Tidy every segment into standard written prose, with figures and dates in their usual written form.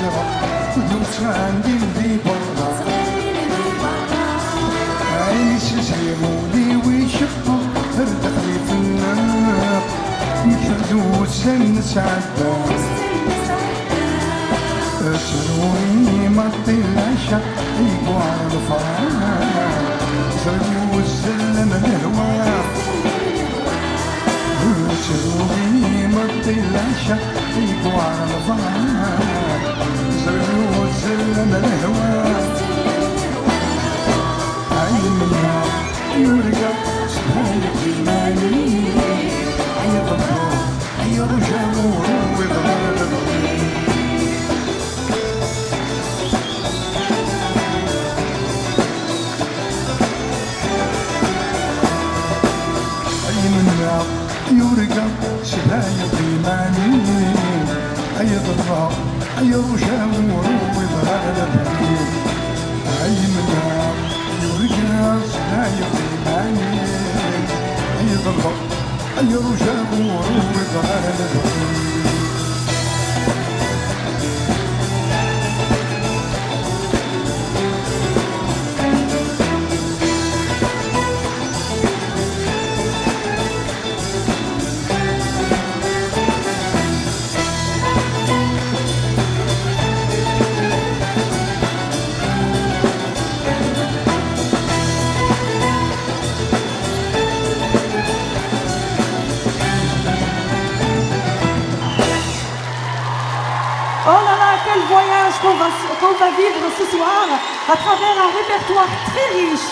الشرق دوسان دي برا عيش سيرولي ويشقق ارتقلي في النار مثل نسعد سروني مطي العشا يبوا على الفرح سروا السلم الهوا سروني مطي العشا يبوا على الفرح سروا السلم الهوا عيننا يرقى سبحانك المالي يضرب يرجع ويضرب يرقى سبايا قيماني يضرب يرجع ويضرب عيننا يرقى سبايا قيماني يضرب يرجع ويضرب voyage qu'on va vivre ce soir à travers un répertoire très riche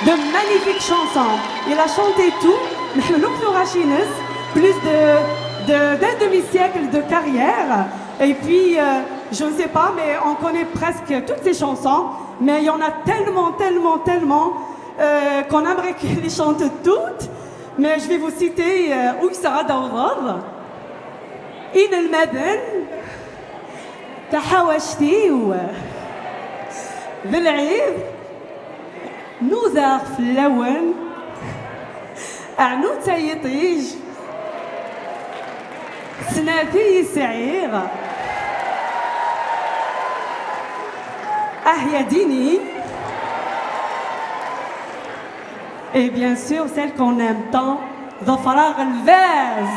de magnifiques chansons. Il a chanté tout, plus d'un demi-siècle de carrière. Et puis, je ne sais pas, mais on connaît presque toutes ces chansons. Mais il y en a tellement qu'on aimerait qu'il les chante toutes. Mais je vais vous citer Ouissara Daourad, In el-Maden, تحوشتي بالعيد نوذر في اللون عنوتة يطيج سناتي سعير يا ديني et bien sûr celle qu'on aime tant ظفراغ الفاز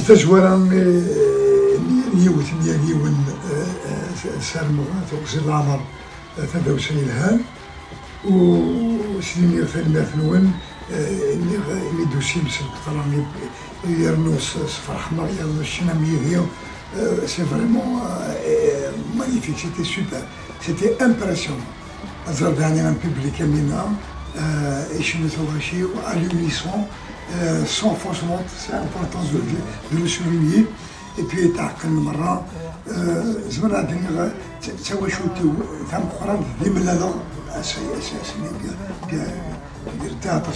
تزورا نيوت ديالي سالمو توقسي العمر تدوسي الهان وسنين يرثل ون اللي دوسي بسلك طرامي يرنوس صفر احمر يرنوس شنامي هيو سي فريمون مانيفيك سيتي سوبر سيتي امبرسيونون زرد يعني ان بوبليك منا ايش نتوغاشي à l'unisson sans fausse honte, c'est important de le souligner. Et puis تعقل المرة زمان عندنا تسوى شو تاع مؤخرا ديما هذا أساسي ديال التياتر.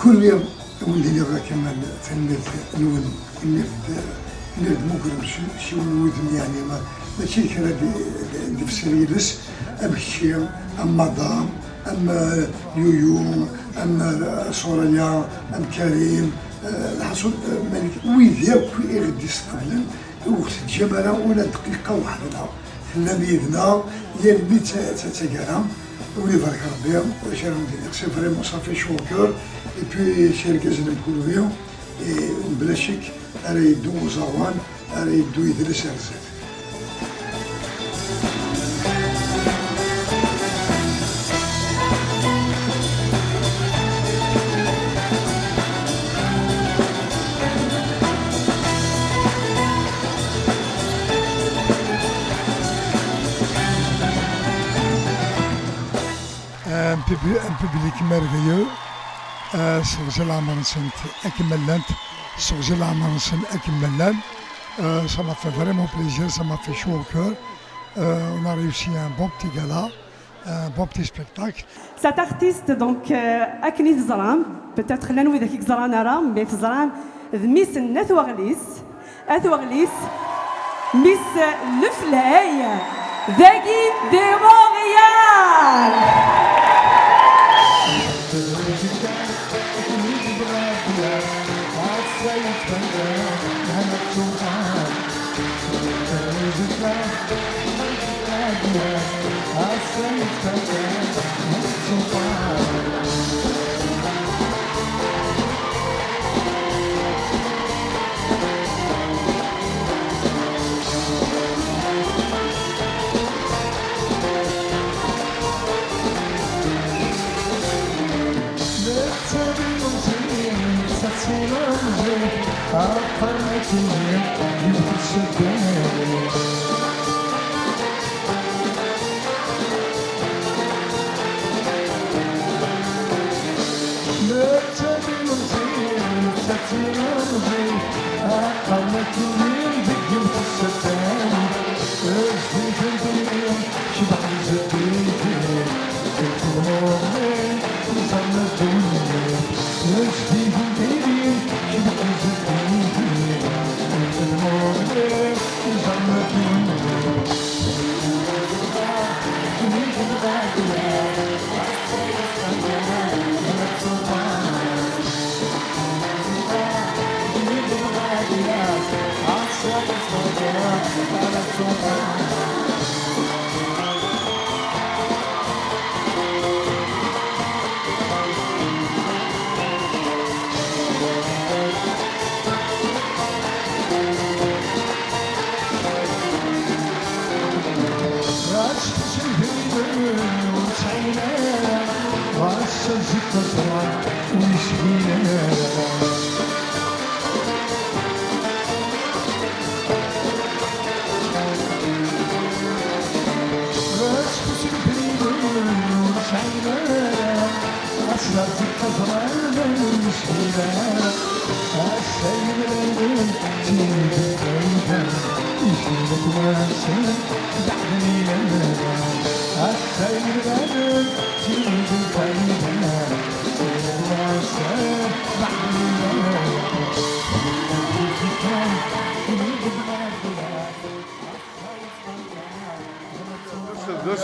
كل يوم ولي لي كمان تلميذ نون اللي مقرب شي ولدني يعني ماشي كذا دي في سريرس ام الشيم ام مدام ام يويو ام سوريا ام كريم الحصول ملك ويديا كي غدي يستقبل وقت الجمالة ولا دقيقة واحدة تلاميذنا ديال 100 تاكرا ولي بارك ربي وشارهم ديالك سي فريمون صافي شو كور اي بي شركة زين نكونو بهم بلا شك راه يدو زوان راه يدو يدرس رزق. Un public merveilleux. Sur la mansion Akimelant, sur la mansion Akimelant. Ça m'a fait vraiment plaisir, ça m'a fait chaud au cœur. On a réussi un bon petit gala, un bon petit spectacle. Cet artiste, donc, Akni Zaram, peut-être l'un ou l'autre Zaran Aram, mais Zaran, Miss Netwaglis, Miss Le Flay, Degui de Montréal.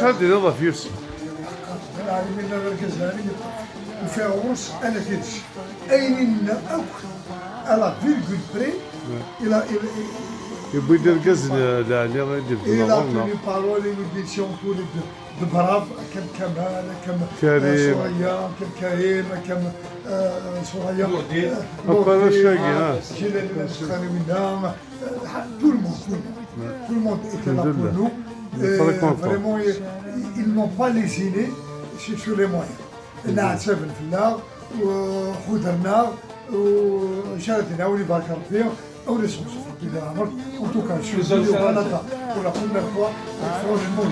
هذه نظف يوسف. العالمين الغزالي وفي عروس أنا تدش أين أكل على فيرجول بري إلى يبغى يدير غزل يعني غيدير إلى توني بارولي وديسيون تولي دو براف كم كمال كم كريم سوريا كم كريم كم سوريا أبغى الشاقي جيل الخاني منام tout le monde était là pour nous Vraiment, ils n'ont pas lésiné sur les moyens. نعتاب الفلاغ وحضرنا وشاركنا واللي بارك ربي او لي سونس في العمر en tout cas je suis venu au Canada pour la première fois et franchement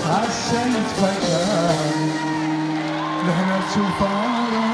I say it's better. Learn how to follow.